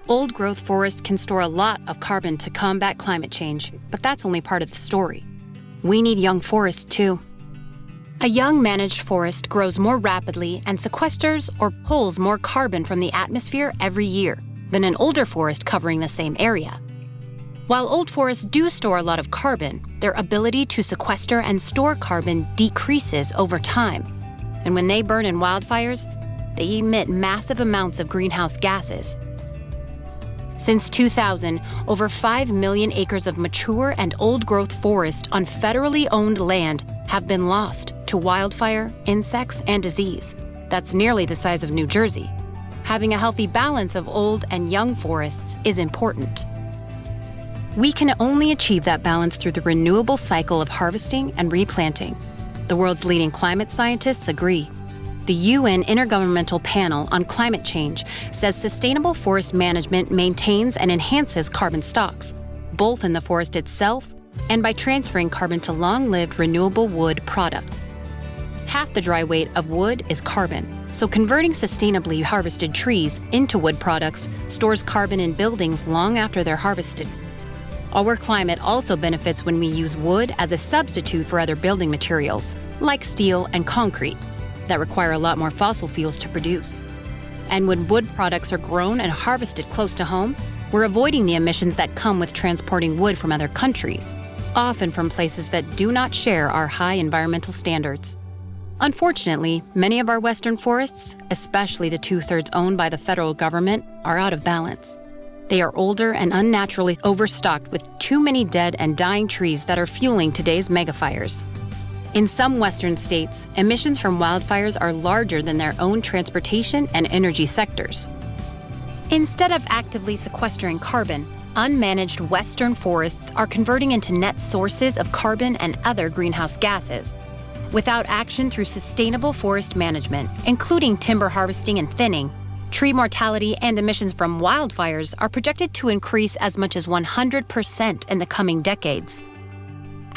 Old-growth forests can store a lot of carbon to combat climate change, but that's only part of the story. We need young forests, too. A young managed forest grows more rapidly and sequesters or pulls more carbon from the atmosphere every year than an older forest covering the same area. While old forests do store a lot of carbon, their ability to sequester and store carbon decreases over time. And when they burn in wildfires, they emit massive amounts of greenhouse gases. Since 2000, over 5 million acres of mature and old-growth forest on federally owned land have been lost to wildfire, insects, and disease. That's nearly the size of New Jersey. Having a healthy balance of old and young forests is important. We can only achieve that balance through the renewable cycle of harvesting and replanting. The world's leading climate scientists agree. The UN Intergovernmental Panel on Climate Change says sustainable forest management maintains and enhances carbon stocks, both in the forest itself and by transferring carbon to long-lived renewable wood products. Half the dry weight of wood is carbon, so converting sustainably harvested trees into wood products stores carbon in buildings long after they're harvested. Our climate also benefits when we use wood as a substitute for other building materials, like steel and concrete, that require a lot more fossil fuels to produce. And when wood products are grown and harvested close to home, we're avoiding the emissions that come with transporting wood from other countries, often from places that do not share our high environmental standards. Unfortunately, many of our western forests, especially the 2/3 owned by the federal government, are out of balance. They are older and unnaturally overstocked with too many dead and dying trees that are fueling today's megafires. In some western states, emissions from wildfires are larger than their own transportation and energy sectors. Instead of actively sequestering carbon, unmanaged western forests are converting into net sources of carbon and other greenhouse gases. Without action through sustainable forest management, including timber harvesting and thinning, tree mortality and emissions from wildfires are projected to increase as much as 100% in the coming decades.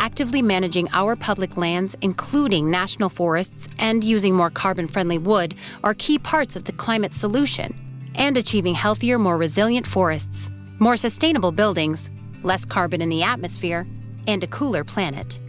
Actively managing our public lands, including national forests, and using more carbon-friendly wood are key parts of the climate solution, and achieving healthier, more resilient forests, more sustainable buildings, less carbon in the atmosphere, and a cooler planet.